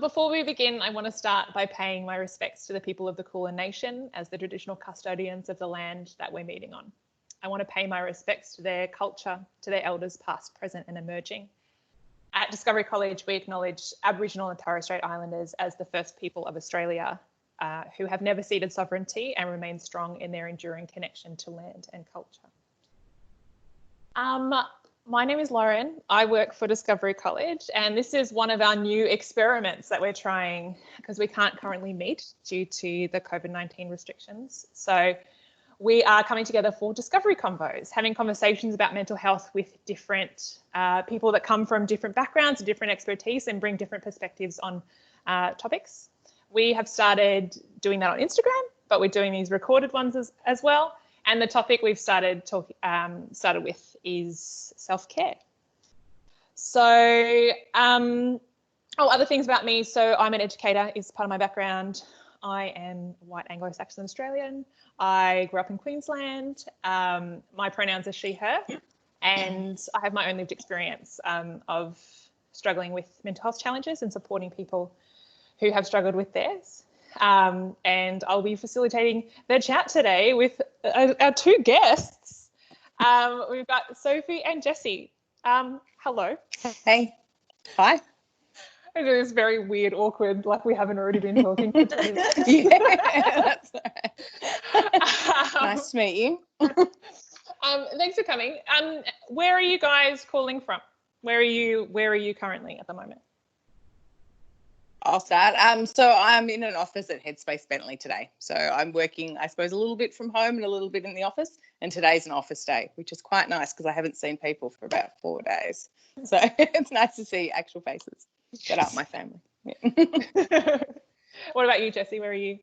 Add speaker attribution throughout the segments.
Speaker 1: Before we begin, I want to start by paying my respects to the people of the Kulin Nation as the traditional custodians of the land that we're meeting on. I want to pay my respects to their culture, to their elders past, present and emerging. At Discovery College, we acknowledge Aboriginal and Torres Strait Islanders as the first people of Australia who have never ceded sovereignty and remain strong in their enduring connection to land and culture. My name is Lauren. I work for Discovery College, and this is one of our new experiments that we're trying because we can't currently meet due to the COVID-19 restrictions. So we are coming together for Discovery Convos, having conversations about mental health with different people that come from different backgrounds and different expertise and bring different perspectives on topics. We have started doing that on Instagram, but we're doing these recorded ones as well. And the topic we've started with is self-care. So, other things about me. So I'm an educator is part of my background. I am white Anglo-Saxon Australian. I grew up in Queensland. My pronouns are she, her. And I have my own lived experience of struggling with mental health challenges and supporting people who have struggled with theirs. And I'll be facilitating the chat today with our two guests. We've got Sophie and Jessie. Hello.
Speaker 2: Hey. Hi.
Speaker 1: I do this very weird, awkward, like we haven't already been talking for 20 minutes.
Speaker 2: Yeah, that's right. Nice to meet you.
Speaker 1: Thanks for coming. Where are you guys calling from? Where are you currently at the moment?
Speaker 2: I'll start. So I'm in an office at Headspace Bentley today. So I'm working, I suppose, a little bit from home and a little bit in the office. And today's an office day, which is quite nice because I haven't seen people for about 4 days. So it's nice to see actual faces. Get out my family. Yeah.
Speaker 1: What about you, Jessie? Where are you?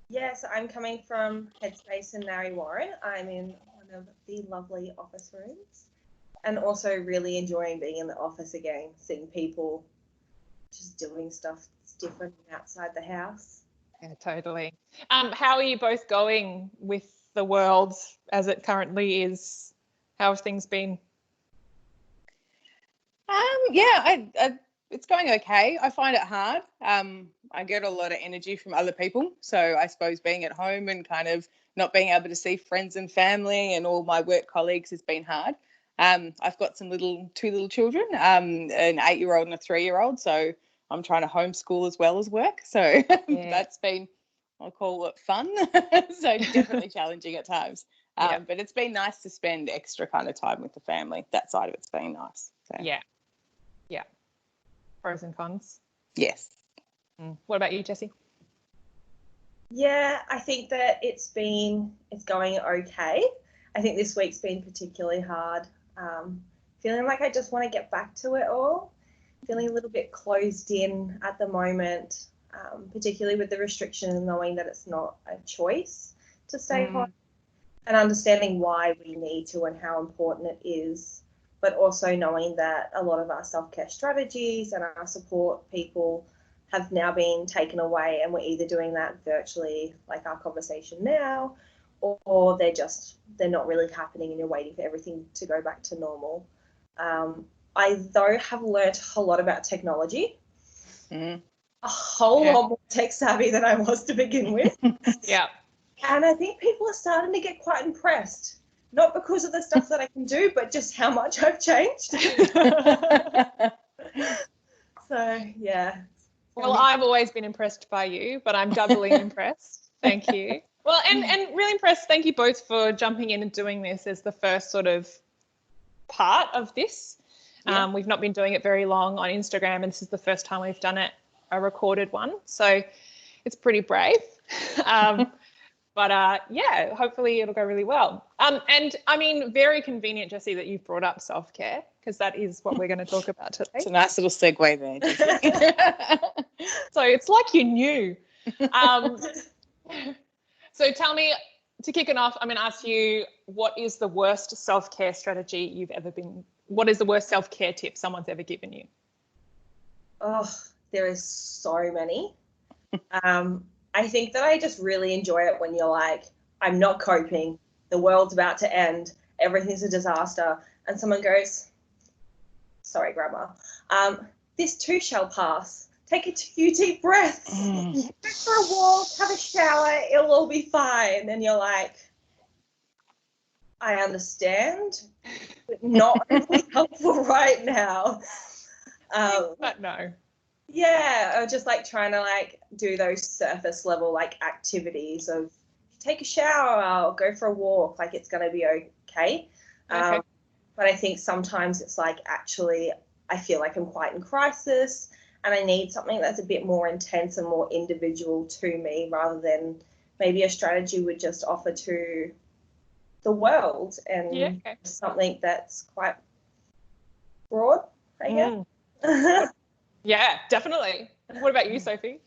Speaker 3: Yes, I'm coming from Headspace in Narre Warren. I'm in one of the lovely office rooms and also really enjoying being in the office again, seeing people just doing stuff that's different outside the house.
Speaker 1: Yeah, totally. How are you both going with the world as it currently is? How have things been?
Speaker 2: It's going okay. I find it hard. I get a lot of energy from other people. So I suppose being at home and kind of not being able to see friends and family and all my work colleagues has been hard. I've got two little children, an 8-year-old and a 3-year-old. So I'm trying to homeschool as well as work. So that's been, I'll call it fun. So definitely challenging at times. But it's been nice to spend extra kind of time with the family. That side of it's been nice. So.
Speaker 1: Yeah. Pros and cons.
Speaker 2: Yes.
Speaker 1: What about you, Jessie?
Speaker 3: Yeah, I think that it's going okay. I think this week's been particularly hard. Feeling like I just want to get back to it all. Feeling a little bit closed in at the moment, particularly with the restriction and knowing that it's not a choice to stay home and understanding why we need to and how important it is, but also knowing that a lot of our self-care strategies and our support people have now been taken away and we're either doing that virtually, like our conversation now, or they're not really happening and you're waiting for everything to go back to normal. I, though, have learnt a lot about technology, a whole lot more tech savvy than I was to begin with.
Speaker 1: Yeah.
Speaker 3: And I think people are starting to get quite impressed, not because of the stuff that I can do, but just how much I've changed. So, yeah.
Speaker 1: Well, I've always been impressed by you, but I'm doubly impressed. Thank you. Well, and really impressed. Thank you both for jumping in and doing this as the first sort of part of this. Yeah. We've not been doing it very long on Instagram, and this is the first time we've done it, a recorded one. So it's pretty brave. But hopefully it'll go really well. And I mean, very convenient, Jessie, that you've brought up self-care, because that is what we're going to talk about today.
Speaker 2: It's a nice little segue there, Jessie.
Speaker 1: So it's like you knew. So tell me, to kick it off, I'm going to ask you, what is the worst self-care strategy what is the worst self-care tip someone's ever given you?
Speaker 3: Oh, there is so many. I think that I just really enjoy it when you're like, I'm not coping, the world's about to end, everything's a disaster, and someone goes, sorry, Grandma, this too shall pass. take a few deep breaths, go for a walk, have a shower, it'll all be fine. And you're like, I understand, but not really helpful right now.
Speaker 1: But no.
Speaker 3: Yeah, or just like trying to like do those surface level like activities of take a shower or go for a walk, like it's going to be okay.
Speaker 1: Okay.
Speaker 3: But I think sometimes it's like actually I feel like I'm quite in crisis and I need something that's a bit more intense and more individual to me rather than maybe a strategy would just offer to the world and something that's quite broad, I guess.
Speaker 1: Yeah, definitely. What about you, Sophie?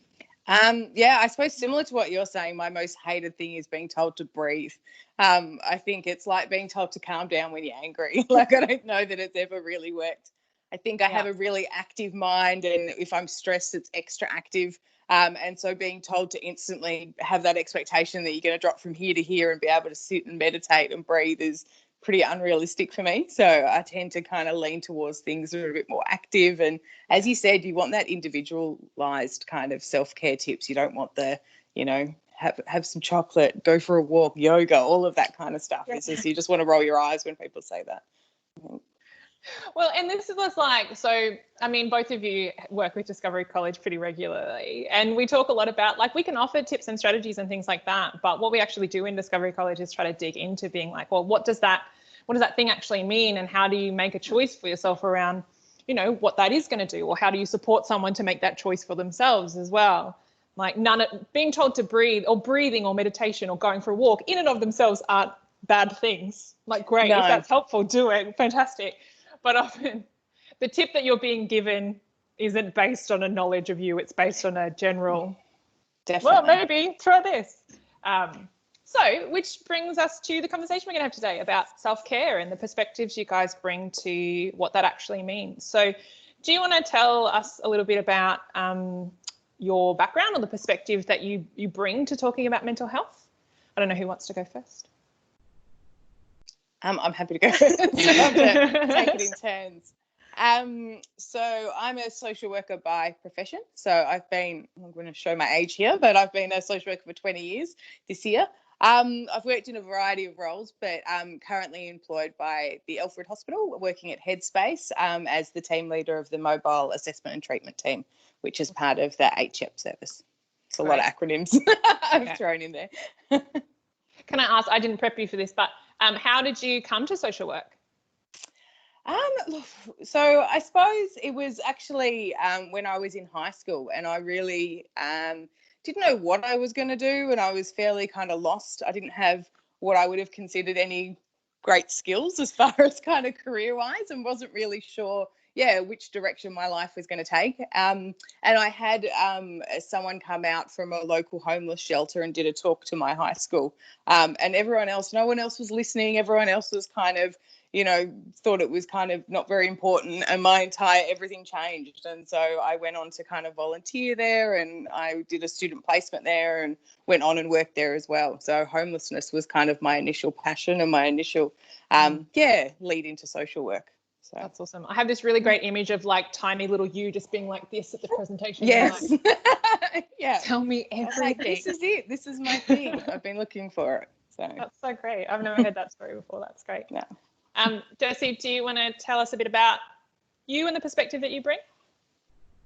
Speaker 2: Yeah, I suppose similar to what you're saying, my most hated thing is being told to breathe. I think it's like being told to calm down when you're angry. Like, I don't know that it's ever really worked. I think I have a really active mind, and if I'm stressed, it's extra active. And so being told to instantly have that expectation that you're going to drop from here to here and be able to sit and meditate and breathe is pretty unrealistic for me. So I tend to kind of lean towards things that are a bit more active. And as you said, you want that individualized kind of self-care tips. You don't want the, have some chocolate, go for a walk, yoga, all of that kind of stuff. It's just, you just want to roll your eyes when people say that.
Speaker 1: Well, and this was like, so, I mean, both of you work with Discovery College pretty regularly, and we talk a lot about, like, we can offer tips and strategies and things like that, but what we actually do in Discovery College is try to dig into being like, well, what does that thing actually mean, and how do you make a choice for yourself around, what that is going to do, or how do you support someone to make that choice for themselves as well? Like, being told to breathe or breathing or meditation or going for a walk in and of themselves aren't bad things. Like, great, if that's helpful, do it, fantastic. But often the tip that you're being given isn't based on a knowledge of you. It's based on a general, well, maybe try this. So, which brings us to the conversation we're going to have today about self-care and the perspectives you guys bring to what that actually means. So, do you want to tell us a little bit about your background or the perspective that you bring to talking about mental health? I don't know who wants to go first.
Speaker 2: I'm happy to go first. Take it in turns. So I'm a social worker by profession. So I'm going to show my age here, but I've been a social worker for 20 years this year. I've worked in a variety of roles, but I'm currently employed by the Alfred Hospital, working at Headspace as the team leader of the Mobile Assessment and Treatment Team, which is part of the HCEP service. It's a lot of acronyms I've thrown in there.
Speaker 1: Can I ask, I didn't prep you for this, but how did you come to social work?
Speaker 2: So I suppose it was actually when I was in high school, and I really didn't know what I was going to do, and I was fairly kind of lost. I didn't have what I would have considered any great skills as far as kind of career-wise, and wasn't really sure which direction my life was going to take. And I had someone come out from a local homeless shelter and did a talk to my high school. And no one else was listening. Everyone else was kind of, thought it was kind of not very important. And everything changed. And so I went on to kind of volunteer there, and I did a student placement there and went on and worked there as well. So homelessness was kind of my initial passion and my initial, lead into social work. So.
Speaker 1: That's awesome. I have this really great image of like tiny little you just being like this at the presentation.
Speaker 2: Yes.
Speaker 1: Like,
Speaker 2: yeah.
Speaker 1: Tell me everything.
Speaker 2: Like, this is it. This is my thing. I've been looking for it. So
Speaker 1: that's so great. I've never heard that story before. That's great.
Speaker 2: Yeah.
Speaker 1: Josie, do you want to tell us a bit about you and the perspective that you bring?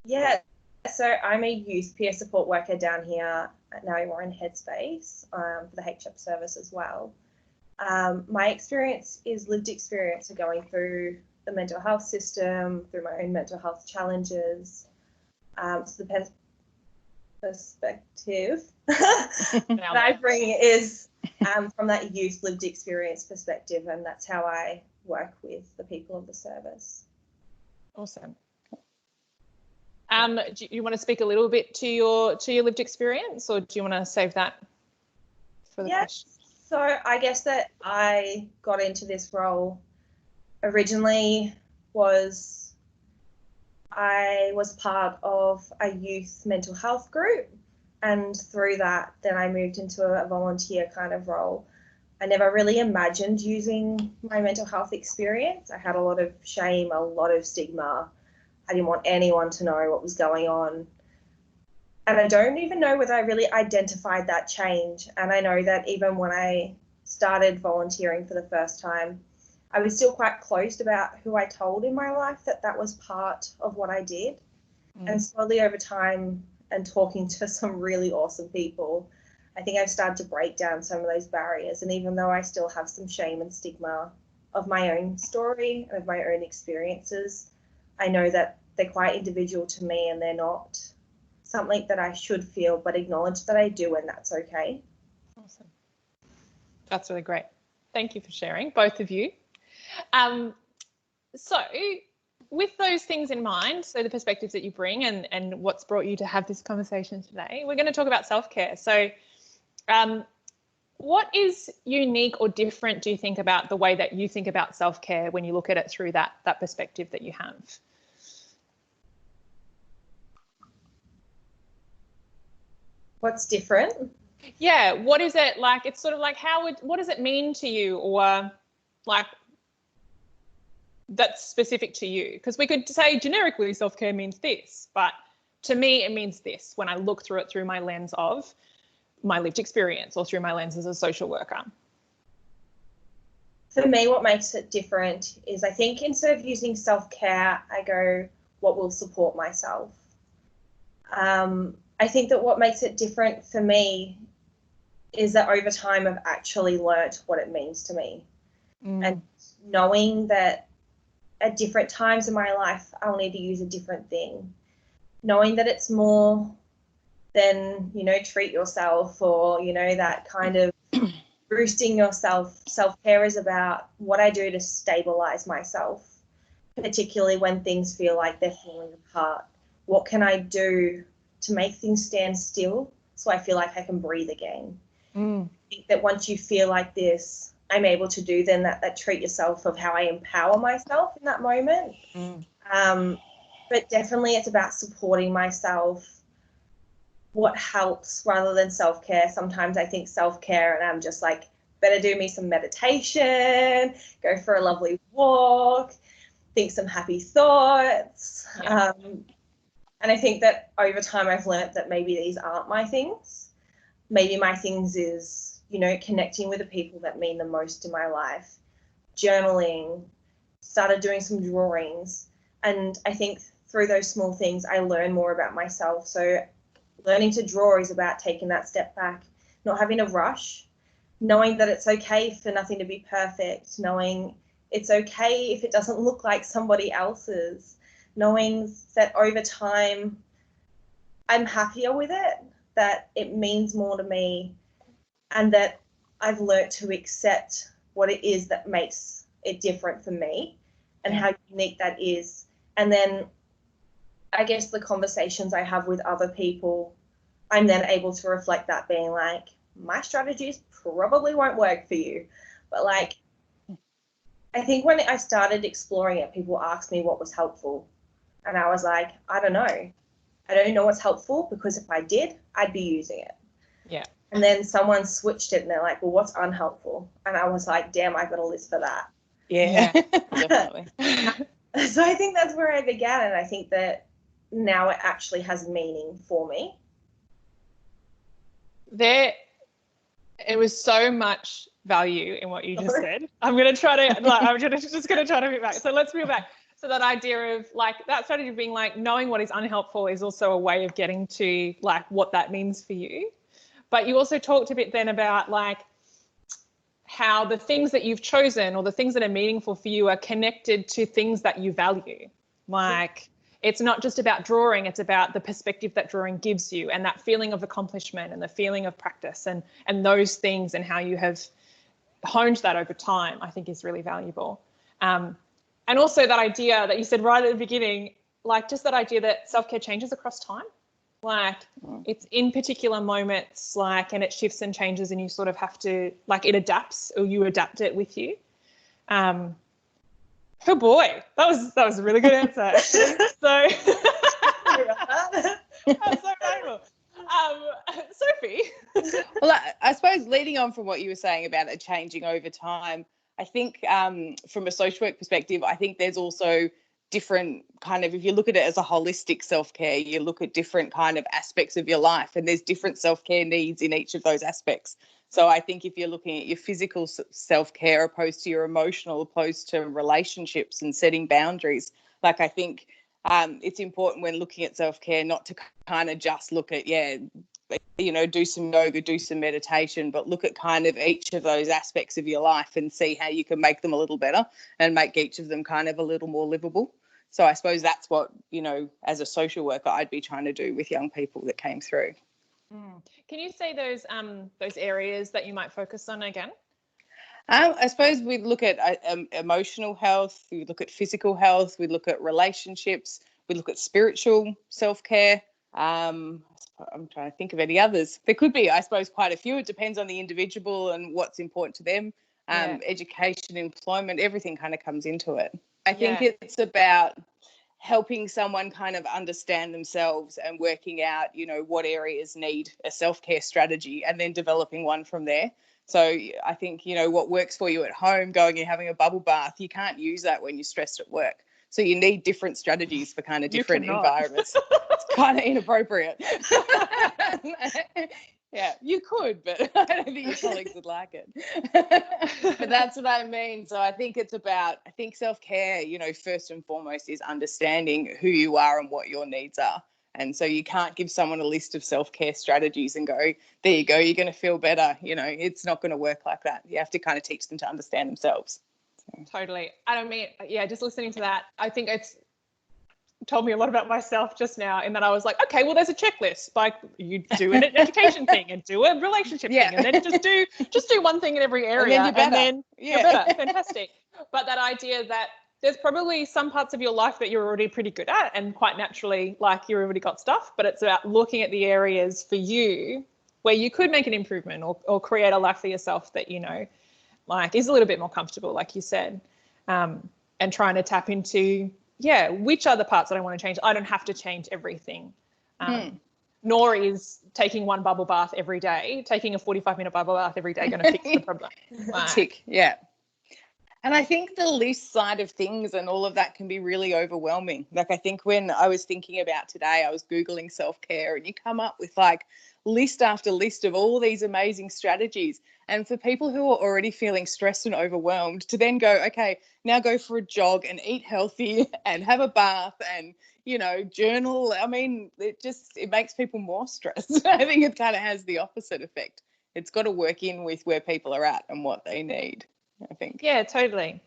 Speaker 3: Yeah. So I'm a youth peer support worker down here at Narre Warren Headspace for the HCEP service as well. My experience is lived experience of going through the mental health system, through my own mental health challenges. So the perspective that I bring is from that youth lived experience perspective, and that's how I work with the people of the service.
Speaker 1: Awesome. Do you want to speak a little bit to your lived experience, or do you want to save that for the question?
Speaker 3: So I guess that I got into this role originally I was part of a youth mental health group, and through that then I moved into a volunteer kind of role. I never really imagined using my mental health experience. I had a lot of shame, a lot of stigma. I didn't want anyone to know what was going on. And I don't even know whether I really identified that change. And I know that even when I started volunteering for the first time, I was still quite closed about who I told in my life that was part of what I did. And slowly over time and talking to some really awesome people, I think I've started to break down some of those barriers. And even though I still have some shame and stigma of my own story and of my own experiences, I know that they're quite individual to me and they're not something that I should feel, but acknowledge that I do, and that's okay.
Speaker 1: Awesome. That's really great. Thank you for sharing, both of you. So with those things in mind, so the perspectives that you bring and what's brought you to have this conversation today, we're going to talk about self-care. So what is unique or different, do you think, about the way that you think about self-care when you look at it through that perspective that you have?
Speaker 3: What's different?
Speaker 1: Yeah, what is it like? It's sort of like, what does it mean to you, or like that's specific to you? Because we could say generically self-care means this, but to me it means this when I look through it through my lens of my lived experience or through my lens as a social worker.
Speaker 3: For me, what makes it different is I think instead of using self-care, I go, what will support myself? I think that what makes it different for me is that over time I've actually learnt what it means to me. And knowing that at different times in my life I'll need to use a different thing. Knowing that it's more than, treat yourself or, that kind of boosting yourself. Self-care is about what I do to stabilize myself, particularly when things feel like they're falling apart. What can I do to make things stand still so I feel like I can breathe again? I think that once you feel like this, I'm able to do then that treat yourself of how I empower myself in that moment. But definitely it's about supporting myself, what helps rather than self-care. Sometimes I think self-care and I'm just like, better do me some meditation, go for a lovely walk, think some happy thoughts. Yeah. And I think that over time I've learnt that maybe these aren't my things. Maybe my things is, connecting with the people that mean the most in my life, journaling, started doing some drawings. And I think through those small things, I learn more about myself. So learning to draw is about taking that step back, not having a rush, knowing that it's okay for nothing to be perfect, knowing it's okay if it doesn't look like somebody else's, knowing that over time I'm happier with it, that it means more to me, and that I've learnt to accept what it is that makes it different for me and how unique that is. And then I guess the conversations I have with other people, I'm then able to reflect that, being like, my strategies probably won't work for you. But like, I think when I started exploring it, people asked me what was helpful. And I was like, I don't know. I don't know what's helpful, because if I did, I'd be using it.
Speaker 1: Yeah.
Speaker 3: And then someone switched it and they're like, well, what's unhelpful? And I was like, damn, I've got a list for that.
Speaker 1: Yeah, definitely.
Speaker 3: So I think that's where I began. And I think that now it actually has meaning for me.
Speaker 1: It was so much value in what you just said. I'm going to try to, just going to try to move back. So let's move back. So that idea of like that strategy of being like, knowing what is unhelpful is also a way of getting to like what that means for you. But you also talked a bit then about like how the things that you've chosen or the things that are meaningful for you are connected to things that you value. Like it's not just about drawing, it's about the perspective that drawing gives you and that feeling of accomplishment and the feeling of practice and those things, and how you have honed that over time, I think is really valuable. And also that idea that you said right at the beginning, like just that idea that self-care changes across time. Like it's in particular moments, like, and it shifts and changes and you sort of have to, like it adapts or you adapt it with you. Oh boy, that was a really good answer. So that's so valuable. Sophie.
Speaker 2: Well, I suppose leading on from what you were saying about it changing over time, I think from a social work perspective, I think there's also different kind of, if you look at it as a holistic self-care, you look at different kind of aspects of your life, and there's different self-care needs in each of those aspects. So I think if you're looking at your physical self-care opposed to your emotional, opposed to relationships and setting boundaries, like I think it's important when looking at self-care not to kind of just look at, do some yoga, do some meditation, but look at kind of each of those aspects of your life and see how you can make them a little better and make each of them kind of a little more livable. So I suppose that's what, as a social worker, I'd be trying to do with young people that came through.
Speaker 1: Can you say those areas that you might focus on again?
Speaker 2: I suppose we look at emotional health, we look at physical health, we look at relationships, we look at spiritual self-care. I'm trying to think of any others. There could be, I suppose, quite a few. It depends on the individual and what's important to them. Education, employment, everything kind of comes into it. I think it's about helping someone kind of understand themselves and working out, what areas need a self-care strategy and then developing one from there. So I think, what works for you at home, going and having a bubble bath, you can't use that when you're stressed at work. So you need different strategies for kind of different environments. It's kind of inappropriate. Yeah, you could, but I don't think your colleagues would like it. But that's what I mean. So I think it's about, self-care, first and foremost is understanding who you are and what your needs are. And so you can't give someone a list of self-care strategies and go, there you go, you're going to feel better. It's not going to work like that. You have to kind of teach them to understand themselves. So.
Speaker 1: Totally. I don't mean, just listening to that, I think it's told me a lot about myself just now, in that I was like, okay, well, there's a checklist. Like, you do an education thing and do a relationship thing, and then just do one thing in every area, and then you're better. Fantastic. But that idea that there's probably some parts of your life that you're already pretty good at, and quite naturally, like, you've already got stuff, but it's about looking at the areas for you where you could make an improvement or create a life for yourself that, like, is a little bit more comfortable, like you said, and trying to tap into, which are the parts that I want to change? I don't have to change everything. Nor is taking one bubble bath every day, taking a 45-minute bubble bath every day going to fix the problem.
Speaker 2: Tick, yeah. And I think the list side of things and all of that can be really overwhelming. Like, I think when I was thinking about today, I was Googling self-care, and you come up with like list after list of all these amazing strategies. And for people who are already feeling stressed and overwhelmed, to then go, okay, now go for a jog and eat healthy and have a bath and, journal. I mean, it makes people more stressed. I think it kind of has the opposite effect. It's got to work in with where people are at and what they need, I think.
Speaker 1: Yeah, totally.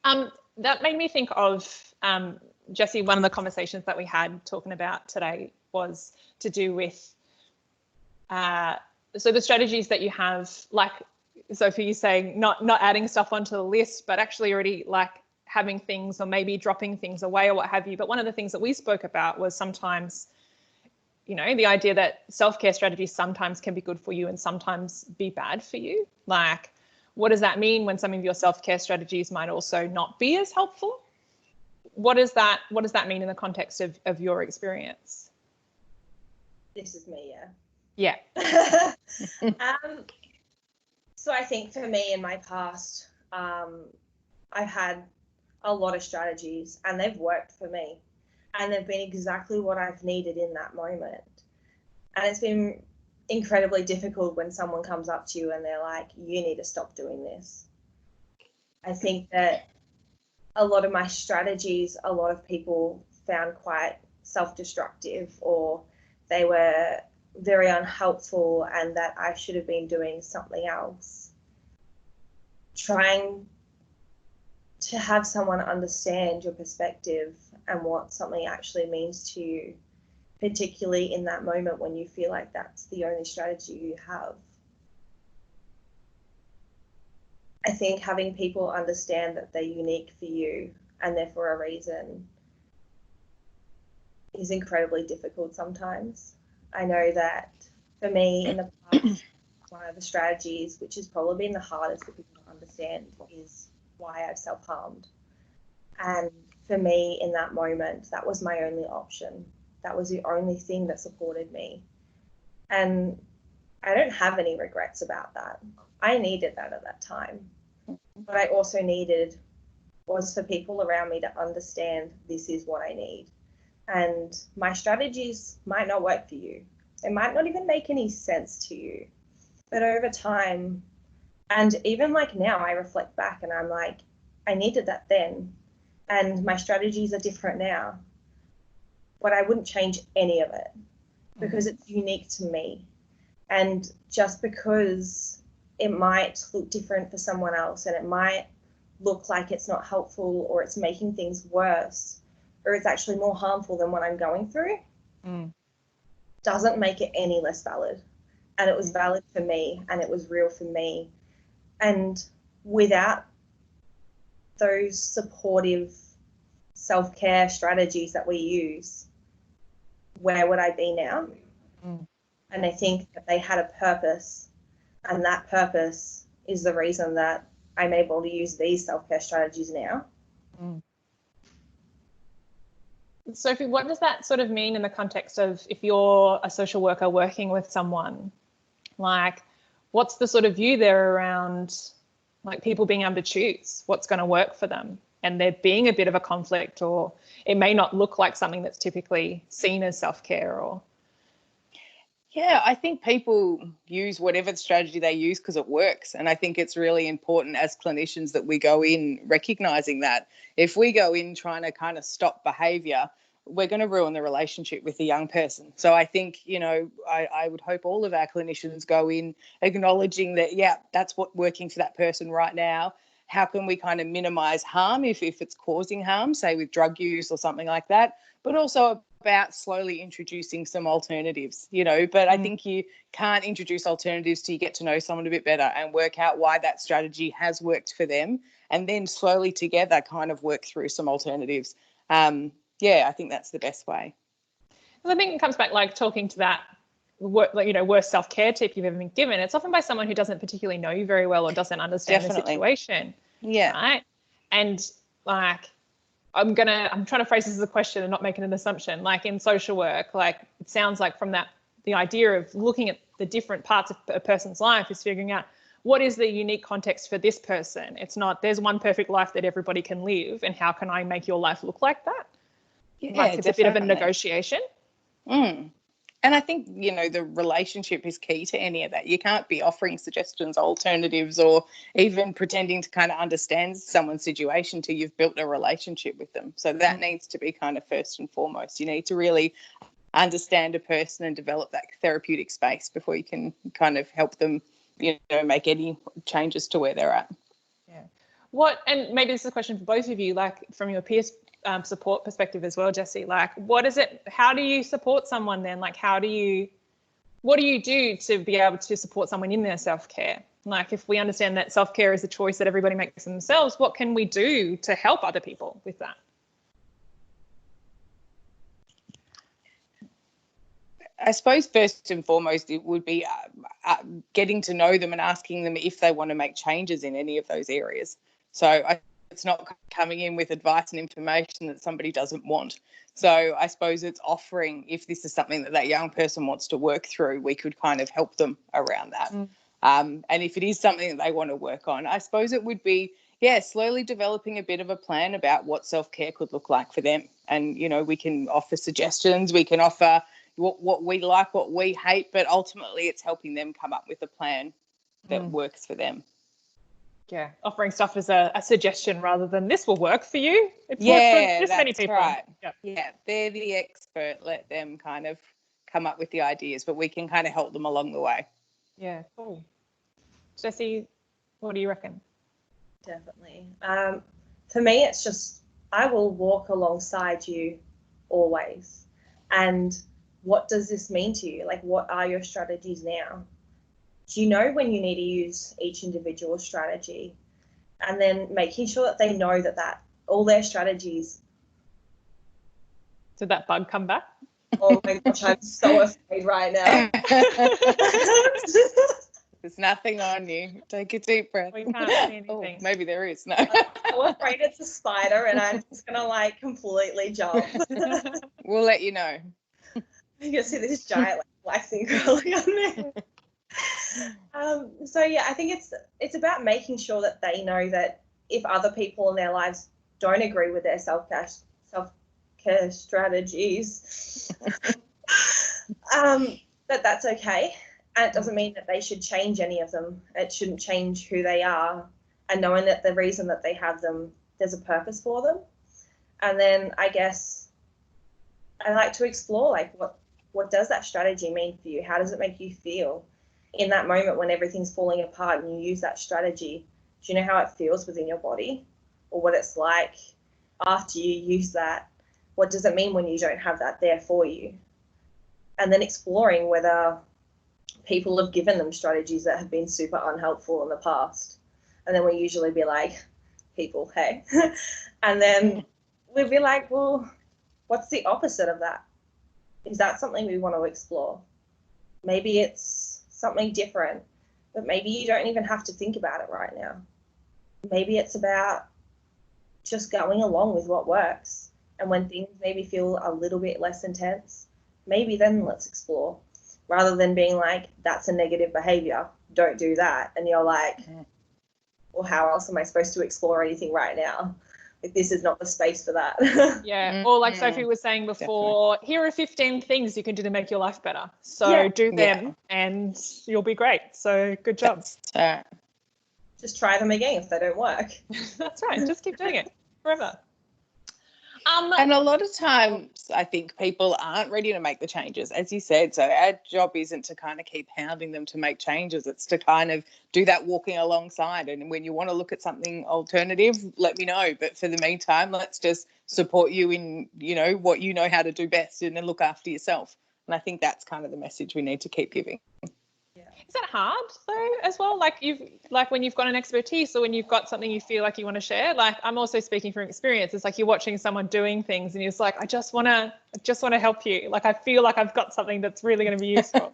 Speaker 1: That made me think of, Jessie, one of the conversations that we had talking about today was to do with, so the strategies that you have, like, so for you saying not adding stuff onto the list, but actually already like having things, or maybe dropping things away or what have you. But one of the things that we spoke about was sometimes, the idea that self-care strategies sometimes can be good for you and sometimes be bad for you. Like, what does that mean when some of your self-care strategies might also not be as helpful? What does that mean in the context of your experience?
Speaker 3: This is me,
Speaker 1: yeah.
Speaker 3: So I think for me in my past, I've had a lot of strategies and they've worked for me, and they've been exactly what I've needed in that moment. And it's been incredibly difficult when someone comes up to you and they're like, you need to stop doing this. I think that a lot of my strategies, a lot of people found quite self-destructive, or they were very unhelpful, and that I should have been doing something else. Trying to have someone understand your perspective and what something actually means to you, particularly in that moment when you feel like that's the only strategy you have. I think having people understand that they're unique for you and they're for a reason is incredibly difficult sometimes. I know that for me in the past, one of the strategies, which has probably been the hardest for people to understand, is why I've self-harmed. And for me in that moment, that was my only option. That was the only thing that supported me. And I don't have any regrets about that. I needed that at that time. But I also needed was for people around me to understand this is what I need. And my strategies might not work for you. They might not even make any sense to you. But over time, and even like now, I reflect back and I'm like, I needed that then. And my strategies are different now. But I wouldn't change any of it because it's unique to me. And just because it might look different for someone else and it might look like it's not helpful or it's making things worse or it's actually more harmful than what I'm going through, doesn't make it any less valid. And it was valid for me and it was real for me. And without those supportive self-care strategies that we use, where would I be now? And I think that they had a purpose, and that purpose is the reason that I'm able to use these self-care strategies now.
Speaker 1: Sophie, what does that sort of mean in the context of if you're a social worker working with someone? Like, what's the sort of view there around like people being able to choose what's going to work for them and there being a bit of a conflict, or it may not look like something that's typically seen as self-care? Or
Speaker 2: yeah, I think people use whatever strategy they use because it works. And I think it's really important as clinicians that we go in recognizing that. If we go in trying to kind of stop behavior, we're going to ruin the relationship with the young person. So I think, I would hope all of our clinicians go in acknowledging that, yeah, that's what's working for that person right now. How can we kind of minimize harm if it's causing harm, say with drug use or something like that, but also about slowly introducing some alternatives, but I think you can't introduce alternatives till you get to know someone a bit better and work out why that strategy has worked for them, and then slowly together kind of work through some alternatives. I think that's the best way.
Speaker 1: I think it comes back like talking to that worst self-care tip you've ever been given. It's often by someone who doesn't particularly know you very well or doesn't understand the situation.
Speaker 2: Yeah.
Speaker 1: Right. And like, I'm trying to phrase this as a question and not making an assumption. Like in social work, like it sounds like from that, the idea of looking at the different parts of a person's life is figuring out what is the unique context for this person. It's not there's one perfect life that everybody can live, and how can I make your life look like that?
Speaker 2: Yeah,
Speaker 1: like it's
Speaker 2: definitely.
Speaker 1: a bit of a negotiation.
Speaker 2: And I think, the relationship is key to any of that. You can't be offering suggestions, alternatives, or even pretending to kind of understand someone's situation till you've built a relationship with them. So that needs to be kind of first and foremost. You need to really understand a person and develop that therapeutic space before you can kind of help them, make any changes to where they're at.
Speaker 1: Yeah. And maybe this is a question for both of you, like from your peers support perspective as well, Jessie, like how do you support someone then? Like what do you do to be able to support someone in their self-care? Like if we understand that self-care is a choice that everybody makes themselves, what can we do to help other people with that?
Speaker 2: I suppose first and foremost, it would be getting to know them and asking them if they want to make changes in any of those areas. So it's not coming in with advice and information that somebody doesn't want. So I suppose it's offering, if this is something that young person wants to work through, we could kind of help them around that. And if it is something that they want to work on, I suppose it would be, slowly developing a bit of a plan about what self-care could look like for them. And, we can offer suggestions, we can offer what we like, what we hate, but ultimately it's helping them come up with a plan that works for them.
Speaker 1: Yeah, offering stuff as a suggestion rather than this will work for you. It's
Speaker 2: worked
Speaker 1: for this many people.
Speaker 2: Right.
Speaker 1: Yep.
Speaker 2: Yeah, they're the expert. Let them kind of come up with the ideas, but we can kind of help them along the way.
Speaker 1: Yeah, cool. Jessie, what do you reckon?
Speaker 3: Definitely. For me, it's just I will walk alongside you always. And what does this mean to you? Like, what are your strategies now? Do you know when you need to use each individual strategy? And then making sure that they know that all their strategies.
Speaker 1: Did that bug come back?
Speaker 3: Oh my gosh, I'm so afraid right now.
Speaker 2: There's nothing on you. Take a deep breath.
Speaker 1: We can't see anything.
Speaker 2: Oh, maybe there is. No.
Speaker 3: I'm so afraid it's a spider and I'm just going to completely jump.
Speaker 2: We'll let you know.
Speaker 3: You can see this giant black thing crawling on me. So yeah, I think it's about making sure that they know that if other people in their lives don't agree with their self-care strategies, that's okay. And it doesn't mean that they should change any of them. It shouldn't change who they are. And knowing that the reason that they have them, there's a purpose for them. And then I guess I like to explore, like, what does that strategy mean for you? How does it make you feel in that moment when everything's falling apart and you use that strategy? Do you know how it feels within your body, or what it's like after you use that? What does it mean when you don't have that there for you? And then exploring whether people have given them strategies that have been super unhelpful in the past. And then we usually be like, people, hey. And then we'd be like, well, what's the opposite of that? Is that something we want to explore? Maybe it's something different, but maybe you don't even have to think about it right now. Maybe it's about just going along with what works. And when things maybe feel a little bit less intense, maybe then let's explore, rather than being like, that's a negative behavior, don't do that. And you're like, well, how else am I supposed to explore anything right now? Like, this is not the space for that.
Speaker 1: Yeah. Or like Sophie was saying before, here are 15 things you can do to make your life better. So do them and you'll be great. So good job.
Speaker 3: Just try them again if they don't work.
Speaker 1: That's right. Just keep doing it forever.
Speaker 2: And a lot of times I think people aren't ready to make the changes, as you said. So our job isn't to kind of keep hounding them to make changes. It's to kind of do that walking alongside. And when you want to look at something alternative, let me know. But for the meantime, let's just support you in, you know, what you know how to do best, and then look after yourself. And I think that's kind of the message we need to keep giving.
Speaker 1: Is that hard though as well? Like when you've got an expertise, or when you've got something you feel like you want to share? Like, I'm also speaking from experience. It's like you're watching someone doing things and you're just like, I just want to help you. Like, I feel like I've got something that's really going to be useful.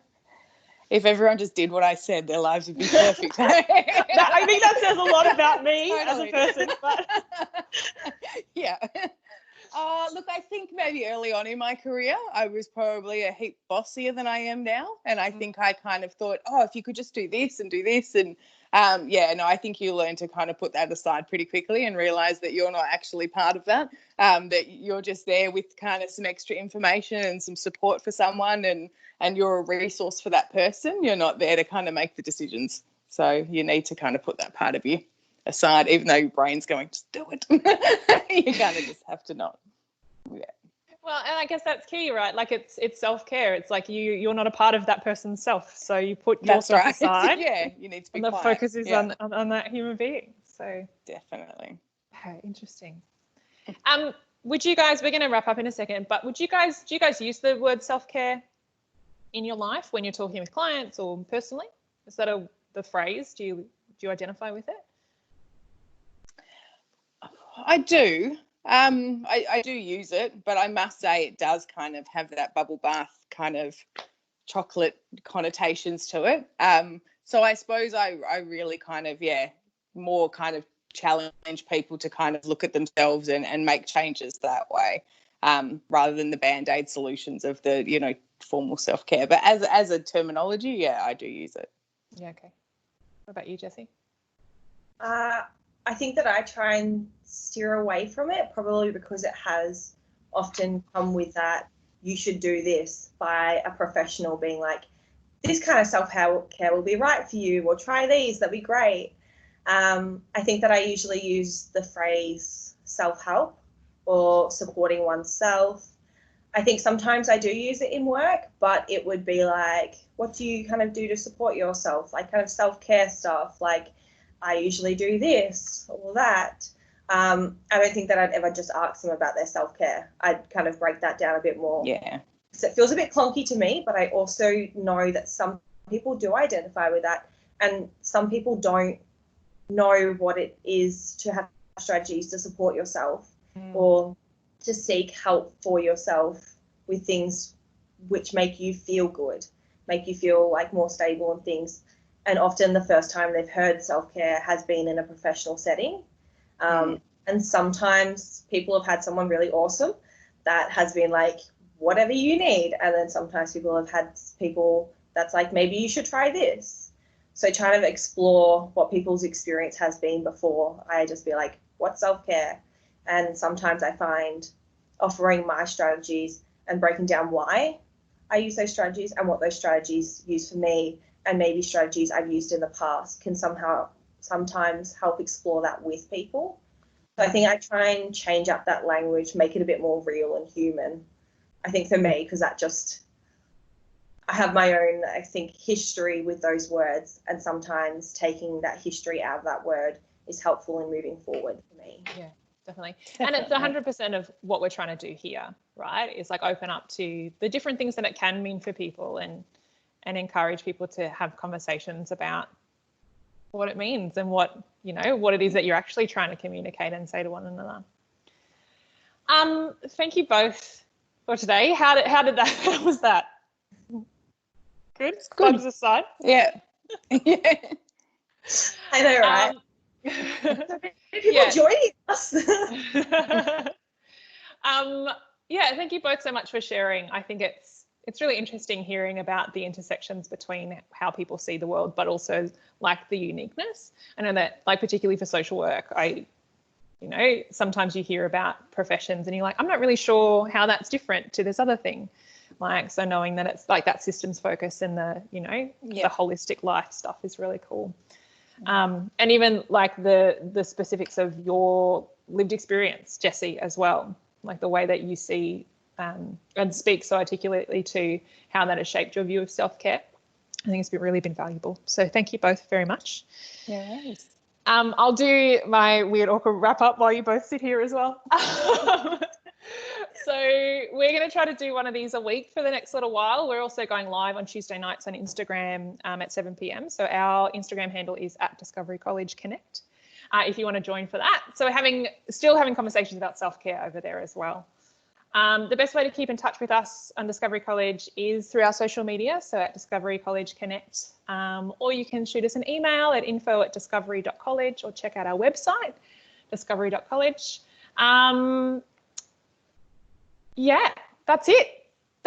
Speaker 2: If everyone just did what I said, their lives would be perfect.
Speaker 1: I think that says a lot about me as a person. But
Speaker 2: yeah. Look, I think maybe early on in my career, I was probably a heap bossier than I am now. And I think I kind of thought, if you could just do this and do this. And I think you learn to kind of put that aside pretty quickly and realize that you're not actually part of that, that you're just there with kind of some extra information and some support for someone, and you're a resource for that person. You're not there to kind of make the decisions. So you need to kind of put that part of you aside, even though your brain's going, just do it. You kind of just have to not. Yeah.
Speaker 1: Well, and I guess that's key, right? Like, it's self-care. It's like you're not a part of that person's self, so you put your stuff aside.
Speaker 2: Yeah, you need to be
Speaker 1: and the
Speaker 2: quiet.
Speaker 1: focus is on that human being. So
Speaker 2: definitely.
Speaker 1: Okay, interesting. Would you guys? We're going to wrap up in a second, but do you guys use the word self-care in your life when you're talking with clients or personally? Is that the phrase? Do you identify with it?
Speaker 2: I do. I do use it, but I must say it does kind of have that bubble bath kind of chocolate connotations to it. So I suppose I really kind of, more kind of challenge people to kind of look at themselves and make changes that way, rather than the Band-Aid solutions of the, formal self-care. But as a terminology, I do use it.
Speaker 1: Yeah, okay. What about you, Jessie?
Speaker 3: I think that I try and steer away from it, probably because it has often come with that, you should do this, by a professional being like, this kind of self-care will be right for you, or try these, that'd be great. I think that I usually use the phrase self-help or supporting oneself. I think sometimes I do use it in work, but it would be like, what do you kind of do to support yourself? Like, kind of self-care stuff, like, I usually do this or that. I don't think that I'd ever just ask them about their self-care. I'd kind of break that down a bit more.
Speaker 2: Yeah.
Speaker 3: So it feels a bit clunky to me, but I also know that some people do identify with that, and some people don't know what it is to have strategies to support yourself or to seek help for yourself with things which make you feel good, make you feel like more stable and things. And often the first time they've heard self-care has been in a professional setting. And sometimes people have had someone really awesome that has been like, whatever you need. And then sometimes people have had people that's like, maybe you should try this. So trying to explore what people's experience has been before I just be like, what's self-care? And sometimes I find offering my strategies and breaking down why I use those strategies and what those strategies use for me, and maybe strategies I've used in the past can sometimes help explore that with people. So I think I try and change up that language, make it a bit more real and human. I think for me, because I have my own, I think, history with those words, and sometimes taking that history out of that word is helpful in moving forward for me.
Speaker 1: Yeah, definitely. And it's 100% of what we're trying to do here, right? Is like open up to the different things that it can mean for people, and encourage people to have conversations about what it means and what it is that you're actually trying to communicate and say to one another. Thank you both for today. How was that? Good. Bugs aside.
Speaker 2: Yeah. Yeah.
Speaker 3: I know, right? People joining us.
Speaker 1: Yeah, thank you both so much for sharing. I think it's really interesting hearing about the intersections between how people see the world, but also like the uniqueness. I know that, like, particularly for social work, sometimes you hear about professions and you're like, I'm not really sure how that's different to this other thing. Like, so knowing that it's like that systems focus and the holistic life stuff is really cool. And even like the specifics of your lived experience, Jessie, as well, like the way that you see and speak so articulately to how that has shaped your view of self-care. I think it's really been valuable. So thank you both very much.
Speaker 2: Yeah. Nice.
Speaker 1: I'll do my weird awkward wrap up while you both sit here as well. So we're going to try to do one of these a week for the next little while. We're also going live on Tuesday nights on Instagram at 7 p.m. So our Instagram handle is @DiscoveryCollegeConnect if you want to join for that. So we're still having conversations about self-care over there as well. The best way to keep in touch with us on Discovery College is through our social media, so at Discovery College Connect, or you can shoot us an email at info@discovery.college, or check out our website, discovery.college. Yeah, that's it.